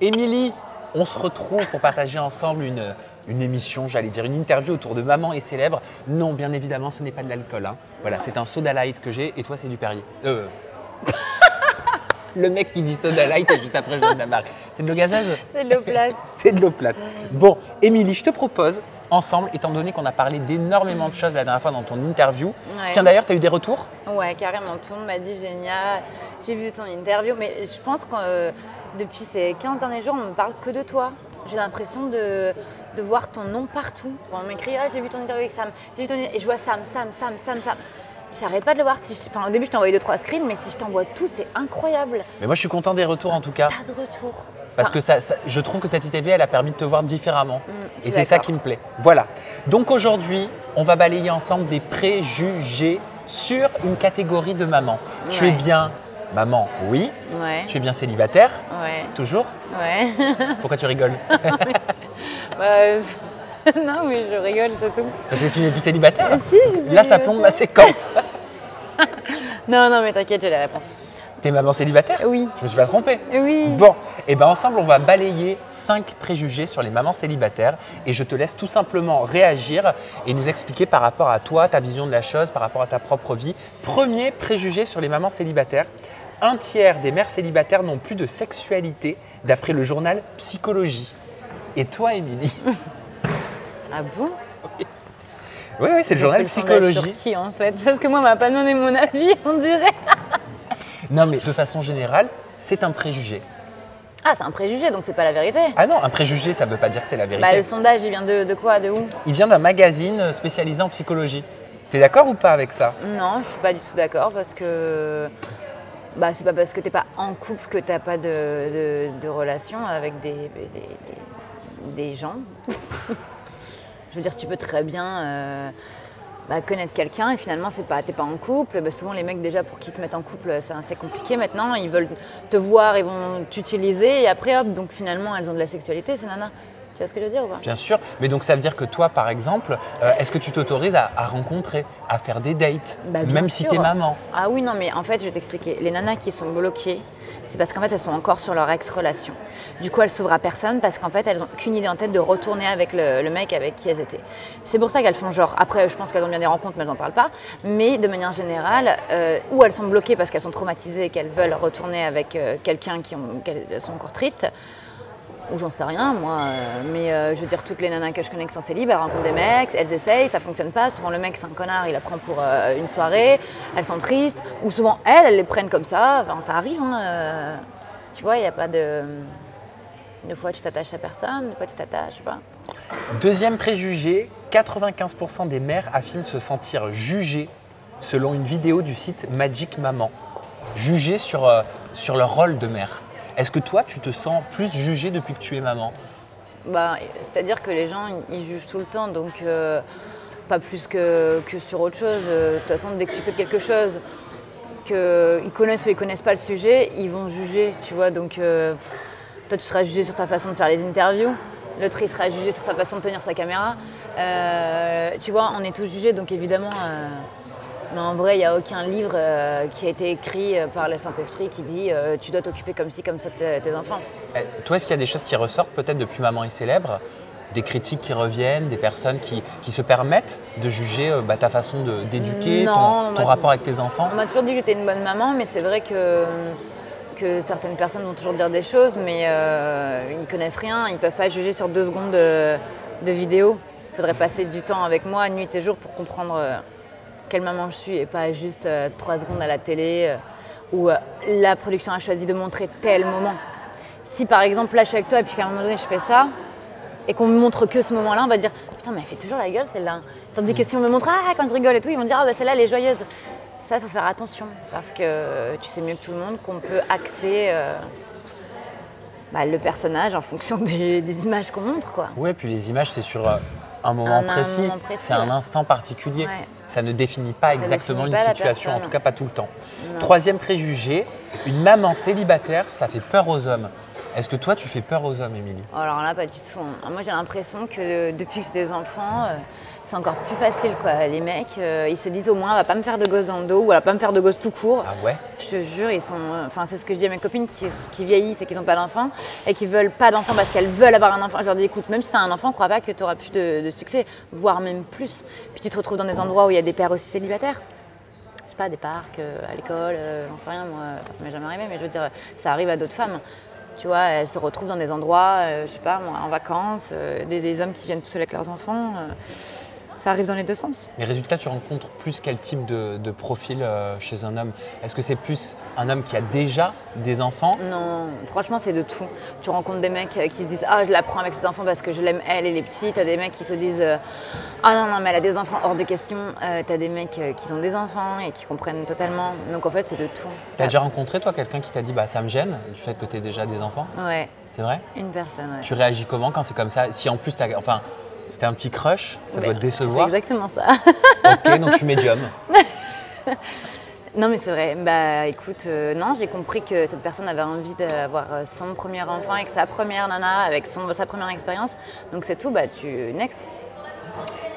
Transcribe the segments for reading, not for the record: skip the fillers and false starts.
Émilie, on se retrouve pour partager ensemble une émission, j'allais dire une interview autour de maman et célèbre. Non, bien évidemment, ce n'est pas de l'alcool. Hein. Voilà, c'est un soda light que j'ai et toi, c'est du Perrier. Le mec qui dit soda light et juste après, je donne la marque. C'est de l'eau gazeuse? C'est de l'eau plate. C'est de l'eau plate. Bon, Émilie, je te propose, ensemble, étant donné qu'on a parlé d'énormément de choses la dernière fois dans ton interview. Ouais. Tiens, d'ailleurs, tu as eu des retours? Ouais, carrément. Tout le monde m'a dit génial. J'ai vu ton interview, mais je pense que depuis ces 15 derniers jours, on ne me parle que de toi. J'ai l'impression de voir ton nom partout. On m'écrit « Ah, j'ai vu ton interview avec Sam. J'ai vu ton... » Et je vois Sam. J'arrête pas de le voir. Au début, je t'ai envoyé 2-3 screens, mais si je t'envoie tout, c'est incroyable. Mais moi, je suis content des retours en tout cas. Tas de retours. Parce que je trouve que cette interview, elle a permis de te voir différemment. Et c'est ça d'accord. qui me plaît. Voilà. Donc aujourd'hui, on va balayer ensemble des préjugés sur une catégorie de maman. Tu es Ouais. bien maman, oui. Ouais. Tu es bien célibataire, Ouais. toujours. Ouais. Pourquoi tu rigoles? Non, mais je rigole, c'est tout. Parce que tu n'es plus célibataire. Si, je suis Là, ça plombe ma séquence. Non, mais t'inquiète, j'ai la réponse. T'es maman célibataire? Oui. Je me suis pas trompée. Oui. Bon, et bien ensemble, on va balayer 5 préjugés sur les mamans célibataires et je te laisse tout simplement réagir et nous expliquer par rapport à toi, ta vision de la chose, par rapport à ta propre vie. Premier préjugé sur les mamans célibataires. 1/3 des mères célibataires n'ont plus de sexualité d'après le journal Psychologie. Et toi, Émilie? Ah bon? Oui, c'est le journal J'ai fait le sondage Psychologie. sur qui en fait? Parce que moi, on m'a pas donné mon avis, on dirait. Non, mais de façon générale, c'est un préjugé. Ah, c'est un préjugé, donc c'est pas la vérité. Ah non, un préjugé, ça ne veut pas dire que c'est la vérité. Bah, le sondage, il vient de quoi? De où? Il vient d'un magazine spécialisé en psychologie. T'es d'accord ou pas avec ça? Non, je suis pas du tout d'accord parce que. Bah, c'est pas parce que t'es pas en couple que t'as pas de relation avec des gens. Je veux dire, tu peux très bien connaître quelqu'un et finalement t'es pas en couple. Bah, souvent les mecs déjà pour qu'ils se mettent en couple, c'est assez compliqué maintenant. Ils veulent te voir, ils vont t'utiliser et après hop, donc finalement elles ont de la sexualité ces nanas. Tu vois ce que je veux dire ou pas? Bien sûr, mais donc ça veut dire que toi par exemple, est-ce que tu t'autorises à rencontrer, à faire des dates, Bah, bien même si sûr. t'es maman? Ah oui, non, mais en fait, je vais t'expliquer. Les nanas qui sont bloquées, c'est parce qu'en fait, elles sont encore sur leur ex-relation. Du coup, elles s'ouvrent à personne parce qu'en fait, elles n'ont qu'une idée en tête de retourner avec le mec avec qui elles étaient. C'est pour ça qu'elles font genre. Après, je pense qu'elles ont bien des rencontres, mais elles n'en parlent pas. Mais de manière générale, ou elles sont bloquées parce qu'elles sont traumatisées et qu'elles veulent retourner avec quelqu'un qu'elles sont encore tristes. Ou j'en sais rien, moi. Mais je veux dire, toutes les nanas que je connais qui sont célibes, elles rencontrent des mecs, elles essayent, ça fonctionne pas. Souvent, le mec, c'est un connard, il la prend pour une soirée. Elles sont tristes. Ou souvent, elles les prennent comme ça. Enfin, ça arrive. Hein. Tu vois, il n'y a pas de. Une fois, tu t'attaches à personne. Une fois, tu t'attaches, je sais pas. Deuxième préjugé, 95% des mères affirment se sentir jugées selon une vidéo du site Magic Maman. Jugées sur leur rôle de mère. Est-ce que toi, tu te sens plus jugée depuis que tu es maman? Bah, c'est-à-dire que les gens, ils jugent tout le temps, donc pas plus que sur autre chose. De toute façon, dès que tu fais quelque chose, qu'ils connaissent ou ils connaissent pas le sujet, ils vont juger, tu vois. Donc, toi, tu seras jugé sur ta façon de faire les interviews. L'autre, il sera jugé sur sa façon de tenir sa caméra. Tu vois, on est tous jugés, donc évidemment... Mais en vrai, il n'y a aucun livre qui a été écrit par le Saint-Esprit qui dit tu dois t'occuper comme ci, comme ça de tes enfants. Toi, est-ce qu'il y a des choses qui ressortent peut-être depuis Maman est célèbre? Des critiques qui reviennent, des personnes qui se permettent de juger ta façon d'éduquer, ton rapport avec tes enfants? On m'a toujours dit que j'étais une bonne maman, mais c'est vrai que certaines personnes vont toujours dire des choses, mais ils connaissent rien, ils ne peuvent pas juger sur 2 secondes de vidéo. Il faudrait passer du temps avec moi, nuit et jour, pour comprendre quelle maman je suis et pas juste 3 secondes à la télé où la production a choisi de montrer tel moment. Si par exemple là je suis avec toi et puis qu'à un moment donné je fais ça et qu'on me montre que ce moment-là, on va dire putain mais elle fait toujours la gueule celle-là. Tandis que si on me montre quand je rigole et tout, ils vont dire ah bah celle-là elle est joyeuse. Ça il faut faire attention parce que tu sais mieux que tout le monde qu'on peut axer le personnage en fonction des images qu'on montre quoi. Oui, puis les images c'est sur un moment précis, c'est un instant particulier. Ouais. Ça ne définit pas exactement une situation, en tout cas pas tout le temps. Non. Troisième préjugé, une maman célibataire, ça fait peur aux hommes. Est-ce que toi, tu fais peur aux hommes, Émilie? Alors là, pas du tout, hein. Moi, j'ai l'impression que depuis que j'ai des enfants, c'est encore plus facile, quoi. Les mecs, ils se disent au moins, elle va pas me faire de gosse dans le dos ou elle va pas me faire de gosse tout court. Ah ouais? Je te jure, ils sont. Enfin, c'est ce que je dis à mes copines qui vieillissent et qui n'ont pas d'enfants et qui veulent pas d'enfants parce qu'elles veulent avoir un enfant. Je leur dis, écoute, même si tu as un enfant, crois pas que tu auras plus de succès, voire même plus. Puis tu te retrouves dans des endroits où il y a des pères aussi célibataires. Je sais pas, des parcs, à l'école, j'en sais rien, moi, ça m'est jamais arrivé, mais je veux dire, ça arrive à d'autres femmes. Tu vois, elles se retrouvent dans des endroits, je sais pas, moi, en vacances, des hommes qui viennent tout seuls avec leurs enfants. Ça arrive dans les deux sens. Les résultats, tu rencontres plus quel type de profil chez un homme? Est-ce que c'est plus un homme qui a déjà des enfants? Non, franchement, c'est de tout. Tu rencontres des mecs qui se disent « Ah, je la prends avec ses enfants parce que je l'aime elle et les petits ». T'as des mecs qui te disent « Ah non, mais elle a des enfants, hors de question ». T'as des mecs qui ont des enfants et qui comprennent totalement. Donc en fait, c'est de tout. T'as déjà rencontré, toi, quelqu'un qui t'a dit « Bah, ça me gêne, du fait que t'aies déjà des enfants ». Ouais. C'est vrai? Une personne, ouais. Tu réagis comment quand c'est comme ça? Si en plus, enfin, c'était un petit crush, ça doit te C'est décevoir. exactement ça. Ok, donc je suis médium. Non mais c'est vrai, bah écoute, non, j'ai compris que cette personne avait envie d'avoir son premier enfant avec sa première nana, avec sa première expérience. Donc c'est tout, bah tu next.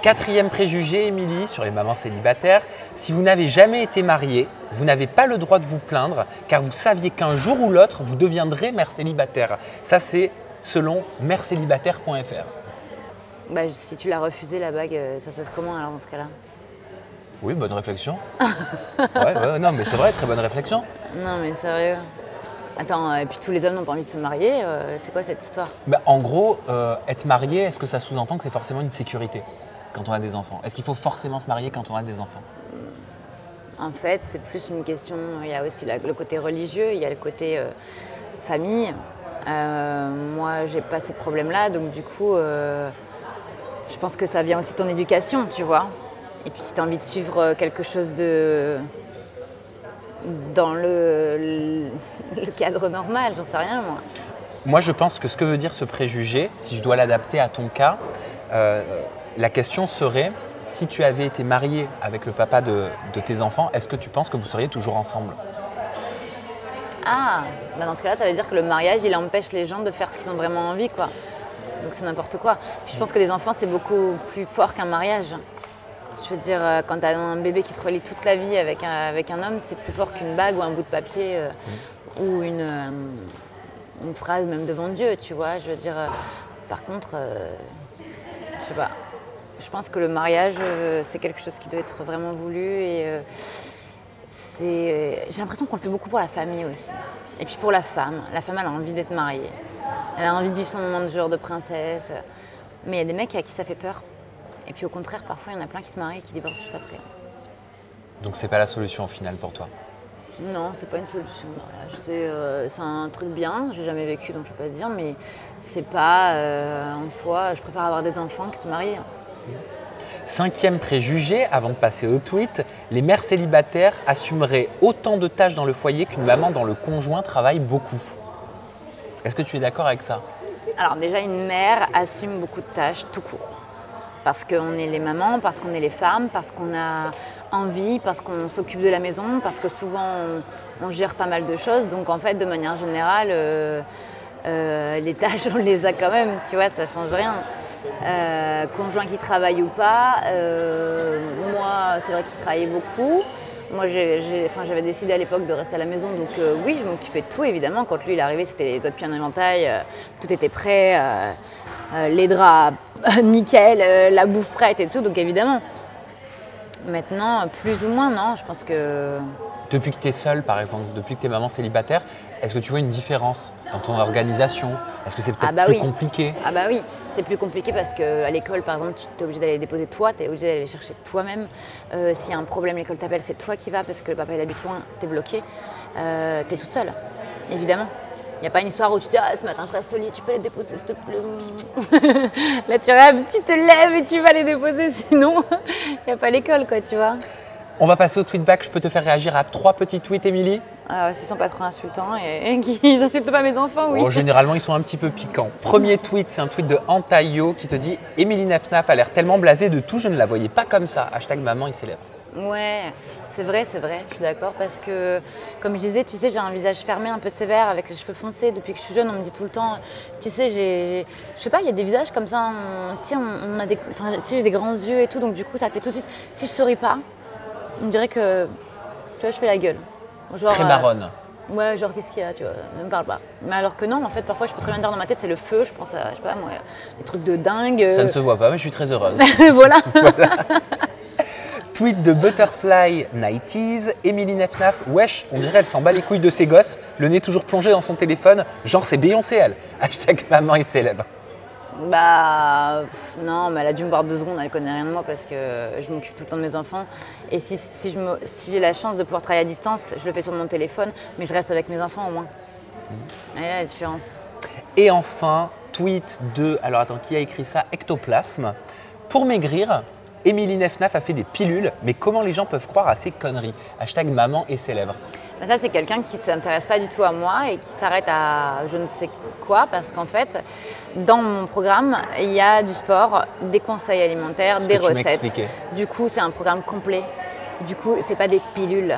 Quatrième préjugé, Émilie, sur les mamans célibataires. Si vous n'avez jamais été mariée, vous n'avez pas le droit de vous plaindre car vous saviez qu'un jour ou l'autre, vous deviendrez mère célibataire. Ça, c'est selon mèrecélibataire.fr. Bah si tu l'as refusé la bague, ça se passe comment alors dans ce cas-là? Oui, bonne réflexion. Ouais, non, mais c'est vrai, très bonne réflexion. Non mais sérieux. Attends, et puis tous les hommes n'ont pas envie de se marier, c'est quoi cette histoire? Bah, en gros, être marié, est-ce que ça sous-entend que c'est forcément une sécurité quand on a des enfants? Est-ce qu'il faut forcément se marier quand on a des enfants? En fait, c'est plus une question, il y a aussi le côté religieux, il y a le côté famille. Moi, j'ai pas ces problèmes-là, donc du coup, je pense que ça vient aussi de ton éducation, tu vois. Et puis si tu as envie de suivre quelque chose dans le cadre normal, j'en sais rien moi. Moi, je pense que ce que veut dire ce préjugé, si je dois l'adapter à ton cas, la question serait, si tu avais été marié avec le papa de tes enfants, est-ce que tu penses que vous seriez toujours ensemble? Ah, bah dans ce cas-là, ça veut dire que le mariage, il empêche les gens de faire ce qu'ils ont vraiment envie, quoi. Donc c'est n'importe quoi. Puis je pense que les enfants, c'est beaucoup plus fort qu'un mariage. Je veux dire, quand tu as un bébé qui te relie toute la vie avec un homme, c'est plus fort qu'une bague ou un bout de papier ou une phrase même devant Dieu, tu vois. Je veux dire, par contre, je sais pas. Je pense que le mariage, c'est quelque chose qui doit être vraiment voulu et j'ai l'impression qu'on le fait beaucoup pour la famille aussi. Et puis pour la femme, elle a envie d'être mariée. Elle a envie de vivre son moment de jour de princesse. Mais il y a des mecs à qui ça fait peur. Et puis au contraire, parfois, il y en a plein qui se marient et qui divorcent juste après. Donc c'est pas la solution au final pour toi? Non, c'est pas une solution. Voilà. C'est un truc bien, j'ai jamais vécu donc je peux pas te dire, mais c'est pas en soi, je préfère avoir des enfants que de me marier. Cinquième préjugé, avant de passer au tweet, les mères célibataires assumeraient autant de tâches dans le foyer qu'une maman dont le conjoint travaille beaucoup. Est-ce que tu es d'accord avec ça? Alors déjà, une mère assume beaucoup de tâches tout court. Parce qu'on est les mamans, parce qu'on est les femmes, parce qu'on a envie, parce qu'on s'occupe de la maison, parce que souvent on gère pas mal de choses. Donc en fait, de manière générale, les tâches, on les a quand même, tu vois, ça change rien. Conjoint qui travaille ou pas, moi c'est vrai qu'il travaillait beaucoup. Moi j'avais décidé à l'époque de rester à la maison, donc oui, je m'occupais de tout évidemment. Quand lui il est arrivé, c'était les doigts de pied en éventail, tout était prêt, les draps nickel, la bouffe prête et tout, donc évidemment. Maintenant, plus ou moins, non, je pense que... Depuis que tu es seule, par exemple, depuis que tu es maman célibataire, est-ce que tu vois une différence dans ton organisation? Est-ce que c'est peut-être plus compliqué? Ah bah oui, c'est plus compliqué parce qu'à l'école, par exemple, tu es obligé d'aller les déposer toi, tu es obligé d'aller les chercher toi-même. S'il y a un problème, l'école t'appelle, c'est toi qui vas parce que le papa il habite loin, tu es bloqué. Tu es toute seule, évidemment. Il n'y a pas une histoire où tu te dis « Ah, ce matin, je reste au lit, tu peux les déposer, s'il te plaît ?» Là, tu rêves, tu te lèves et tu vas les déposer, sinon, il n'y a pas l'école, quoi, tu vois. On va passer au tweet back. Je peux te faire réagir à 3 petits tweets, Émilie? S'ils ne sont pas trop insultants et qu'ils n'insultent pas mes enfants, oui. Oh, généralement, ils sont un petit peu piquants. Premier tweet, c'est un tweet de Antayo qui te dit « Émilie Nafnaf a l'air tellement blasée de tout, je ne la voyais pas comme ça. # maman, il s'élève. » Ouais, c'est vrai, je suis d'accord parce que, comme je disais, tu sais, j'ai un visage fermé, un peu sévère, avec les cheveux foncés. Depuis que je suis jeune, on me dit tout le temps, tu sais, je sais pas, il y a des visages comme ça, tu sais, on a enfin, tu sais, j'ai des grands yeux et tout, donc du coup, ça fait tout de suite, si je souris pas, on dirait que, tu vois, je fais la gueule. Genre, Très baronne. Ouais, genre qu'est-ce qu'il y a, tu vois, ne me parle pas. Mais alors que non, en fait, parfois, je peux très bien dire dans ma tête, c'est le feu, je pense à, je sais pas, moi, des trucs de dingue. Ça ne se voit pas, mais je suis très heureuse. Voilà. Tweet de Butterfly 90s, Émilie Nefnaf, wesh, on dirait elle s'en bat les couilles de ses gosses, le nez toujours plongé dans son téléphone, genre c'est Beyoncé elle. Hashtag maman est célèbre. Bah non, mais elle a dû me voir 2 secondes, elle connaît rien de moi parce que je m'occupe tout le temps de mes enfants. Et si j'ai la chance de pouvoir travailler à distance, je le fais sur mon téléphone, mais je reste avec mes enfants au moins. Elle est la différence. Et enfin, tweet de, alors attends, qui a écrit ça? Ectoplasme. Pour maigrir, Émilie Nefnaf a fait des pilules, mais comment les gens peuvent croire à ces conneries? Hashtag maman est célèbre. Ben ça, c'est quelqu'un qui ne s'intéresse pas du tout à moi et qui s'arrête à je ne sais quoi parce qu'en fait, dans mon programme, il y a du sport, des conseils alimentaires, des recettes. Du coup, c'est un programme complet. Du coup, c'est pas des pilules.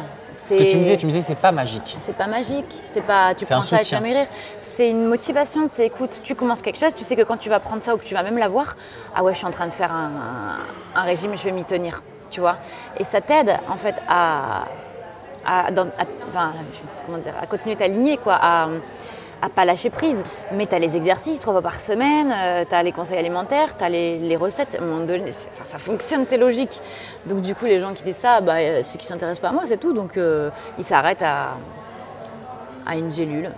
Ce que tu me disais, c'est pas magique. C'est pas magique, c'est pas tu prends ça et tu vas maigrir. C'est une motivation, c'est écoute, tu commences quelque chose, tu sais que quand tu vas prendre ça ou que tu vas même l'avoir, ah ouais, je suis en train de faire un régime, je vais m'y tenir, tu vois. Et ça t'aide en fait à continuer ta lignée, quoi, à pas lâcher prise. Mais tu as les exercices 3 fois par semaine, tu as les conseils alimentaires, tu as les recettes. À un moment donné, ça fonctionne, c'est logique. Donc du coup, les gens qui disent ça, c'est qu'ils ne s'intéressent pas à moi, c'est tout. Donc ils s'arrêtent à une gélule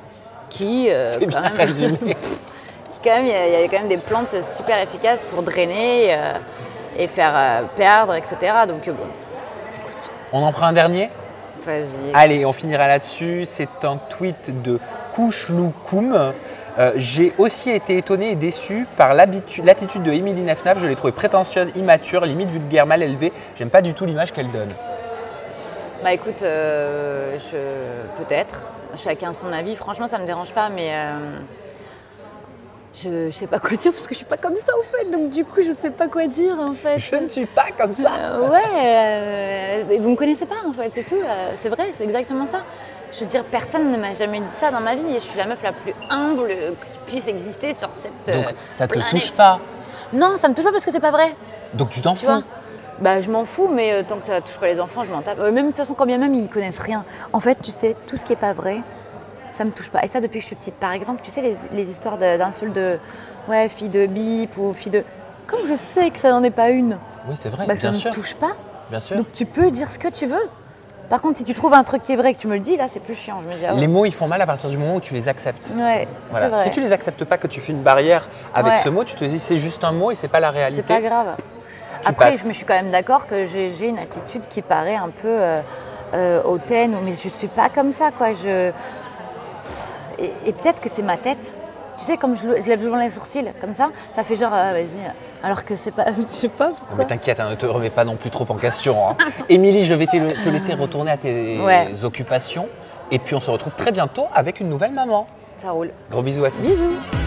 qui, c'est bien résumé. Il y a quand même des plantes super efficaces pour drainer et faire perdre, etc. Donc bon, écoute. On en prend un dernier? Vas-y. Allez, on finira là-dessus. C'est un tweet de Kouchloukoum. J'ai aussi été étonné et déçu par l'attitude de Émilie Nefnaf. Je l'ai trouvée prétentieuse, immature, limite vulgaire, mal élevée. J'aime pas du tout l'image qu'elle donne. Bah écoute, peut-être. Chacun son avis. Franchement, ça me dérange pas, mais je sais pas quoi dire parce que je suis pas comme ça en fait. Donc du coup, je sais pas quoi dire en fait. Je ne suis pas comme ça. Vous me connaissez pas en fait, c'est tout. C'est vrai, c'est exactement ça. Je veux dire, personne ne m'a jamais dit ça dans ma vie et je suis la meuf la plus humble qui puisse exister sur cette Donc ça te planète. touche pas? Non, ça me touche pas parce que c'est pas vrai. Donc tu t'en fous? Vois, bah je m'en fous, mais tant que ça touche pas les enfants, je m'en tape. Même de toute façon, quand bien même ils connaissent rien. En fait, tu sais, tout ce qui est pas vrai, ça me touche pas. Et ça depuis que je suis petite. Par exemple, tu sais les histoires d'insultes de ouais, fille de bip ou fille de. Comme je sais que ça n'en est pas une. Oui, c'est vrai, bah, bien sûr. Ça me touche pas. Bien sûr. Donc tu peux dire ce que tu veux. Par contre, si tu trouves un truc qui est vrai et que tu me le dis, là, c'est plus chiant. Je me dis, ah ouais. Les mots, ils font mal à partir du moment où tu les acceptes. Ouais, voilà. c'est vrai. Si tu les acceptes pas, que tu fais une barrière avec ce mot, tu te dis c'est juste un mot et c'est pas la réalité. C'est pas grave. Après, je suis quand même d'accord que j'ai une attitude qui paraît un peu hautaine, mais je suis pas comme ça, quoi. Et peut-être que c'est ma tête. Tu sais, comme je lève souvent les sourcils, comme ça fait genre, vas-y. Alors que c'est pas, je sais pas pourquoi. Non, mais t'inquiète, ne te remets pas non plus trop en question. Hein. Émilie, je vais te laisser retourner à tes occupations. Et puis on se retrouve très bientôt avec une nouvelle maman. Ça roule. Gros bisous à tous. Bisous.